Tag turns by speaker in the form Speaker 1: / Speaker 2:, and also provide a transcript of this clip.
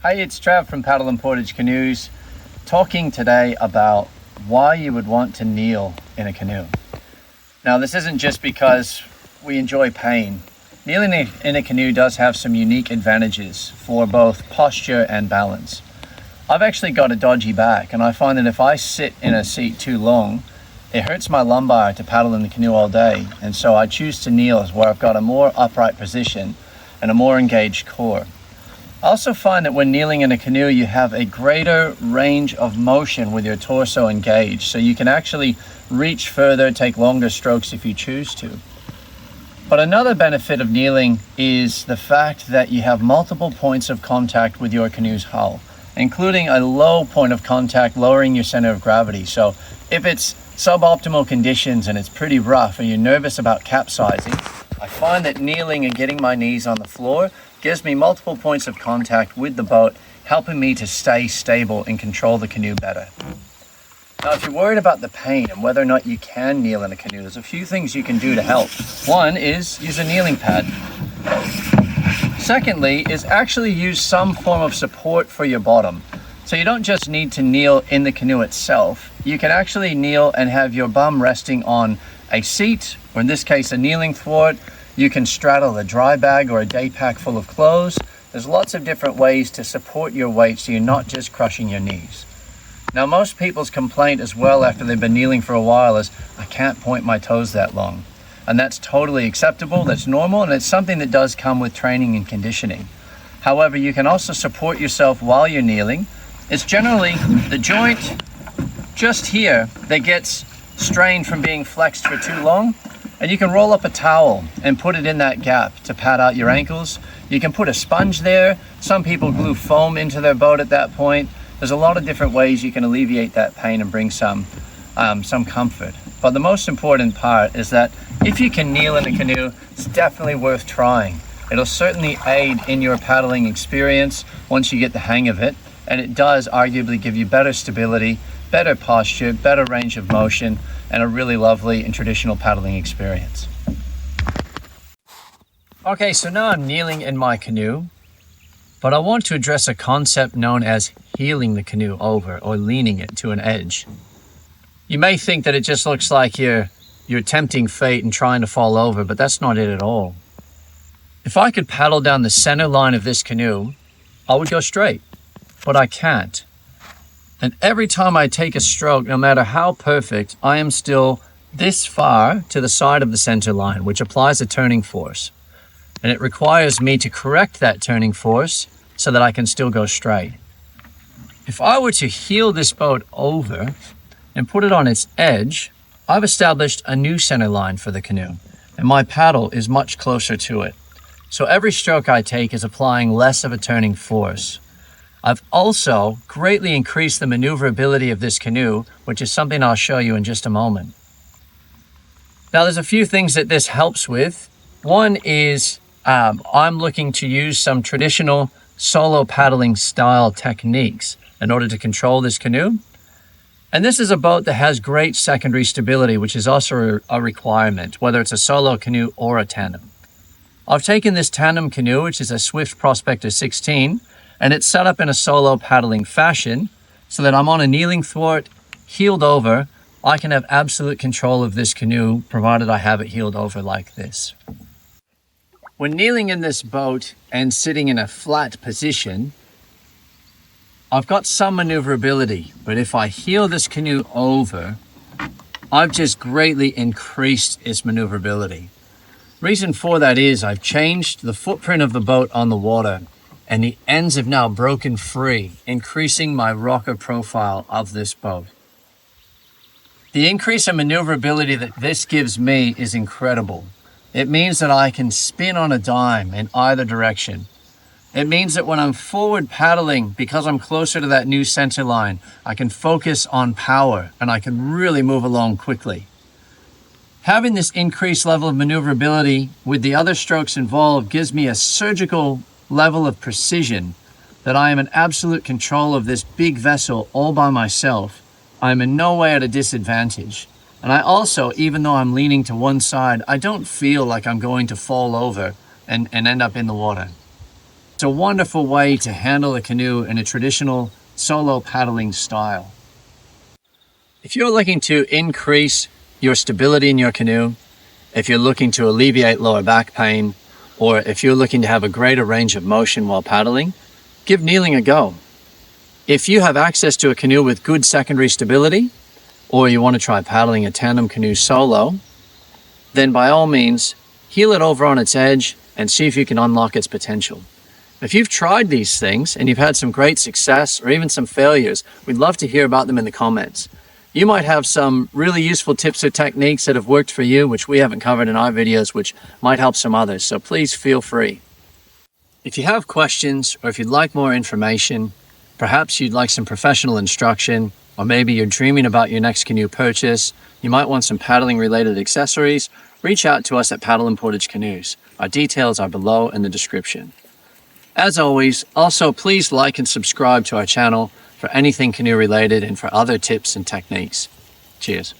Speaker 1: Hey, it's Trav from Paddle and Portage Canoes, talking today about why you would want to kneel in a canoe. Now, this isn't just because we enjoy pain. Kneeling in a canoe does have some unique advantages for both posture and balance. I've actually got a dodgy back, and I find that if I sit in a seat too long, it hurts my lumbar to paddle in the canoe all day, and so I choose to kneel where I've got a more upright position and a more engaged core. I also find that when kneeling in a canoe, you have a greater range of motion with your torso engaged, so you can actually reach further, take longer strokes if you choose to. But another benefit of kneeling is the fact that you have multiple points of contact with your canoe's hull, including a low point of contact, lowering your center of gravity. So if it's suboptimal conditions and it's pretty rough and you're nervous about capsizing, I find that kneeling and getting my knees on the floor gives me multiple points of contact with the boat, helping me to stay stable and control the canoe better. Now, if you're worried about the pain and whether or not you can kneel in a canoe, there's a few things you can do to help. One is use a kneeling pad. Secondly is actually use some form of support for your bottom. So you don't just need to kneel in the canoe itself. You can actually kneel and have your bum resting on a seat, or in this case, a kneeling thwart. You can straddle a dry bag or a day pack full of clothes. There's lots of different ways to support your weight so you're not just crushing your knees. Now, most people's complaint as well after they've been kneeling for a while is, I can't point my toes that long. And that's totally acceptable, that's normal, and it's something that does come with training and conditioning. However, you can also support yourself while you're kneeling. It's generally the joint just here that gets strained from being flexed for too long. And you can roll up a towel and put it in that gap to pad out your ankles. You can put a sponge there. Some people glue foam into their boat at that point. There's a lot of different ways you can alleviate that pain and bring some comfort. But the most important part is that if you can kneel in a canoe, it's definitely worth trying. It'll certainly aid in your paddling experience once you get the hang of it. And it does arguably give you better stability, better posture, better range of motion, and a really lovely and traditional paddling experience. Okay, so now I'm kneeling in my canoe, but I want to address a concept known as heeling the canoe over or leaning it to an edge. You may think that it just looks like you're tempting fate and trying to fall over, but that's not it at all. If I could paddle down the center line of this canoe, I would go straight, but I can't. And every time I take a stroke, no matter how perfect, I am still this far to the side of the center line, which applies a turning force. And it requires me to correct that turning force so that I can still go straight. If I were to heel this boat over and put it on its edge, I've established a new center line for the canoe, and my paddle is much closer to it. So every stroke I take is applying less of a turning force. I've also greatly increased the maneuverability of this canoe, which is something I'll show you in just a moment. Now, there's a few things that this helps with. One is I'm looking to use some traditional solo paddling style techniques in order to control this canoe. And this is a boat that has great secondary stability, which is also a requirement, whether it's a solo canoe or a tandem. I've taken this tandem canoe, which is a Swift Prospector 16, and it's set up in a solo paddling fashion so that I'm on a kneeling thwart, heeled over. I can have absolute control of this canoe, provided I have it heeled over like this. When kneeling in this boat and sitting in a flat position, I've got some maneuverability, but if I heel this canoe over, I've just greatly increased its maneuverability. Reason for that is I've changed the footprint of the boat on the water, and the ends have now broken free, increasing my rocker profile of this boat. The increase in maneuverability that this gives me is incredible. It means that I can spin on a dime in either direction. It means that when I'm forward paddling, because I'm closer to that new center line, I can focus on power and I can really move along quickly. Having this increased level of maneuverability with the other strokes involved gives me a surgical level of precision that I am in absolute control of this big vessel all by myself. I'm in no way at a disadvantage. And I also, even though I'm leaning to one side, I don't feel like I'm going to fall over and end up in the water. It's a wonderful way to handle a canoe in a traditional solo paddling style. If you're looking to increase your stability in your canoe, if you're looking to alleviate lower back pain, or if you're looking to have a greater range of motion while paddling, give kneeling a go. If you have access to a canoe with good secondary stability, or you want to try paddling a tandem canoe solo, then by all means, heel it over on its edge and see if you can unlock its potential. If you've tried these things and you've had some great success or even some failures, we'd love to hear about them in the comments. You might have some really useful tips or techniques that have worked for you, which we haven't covered in our videos, which might help some others, so please feel free. If you have questions or if you'd like more information, perhaps you'd like some professional instruction, or maybe you're dreaming about your next canoe purchase, you might want some paddling related accessories, reach out to us at Paddle and Portage Canoes. Our details are below in the description. As always, also please like and subscribe to our channel for anything canoe related and for other tips and techniques. Cheers.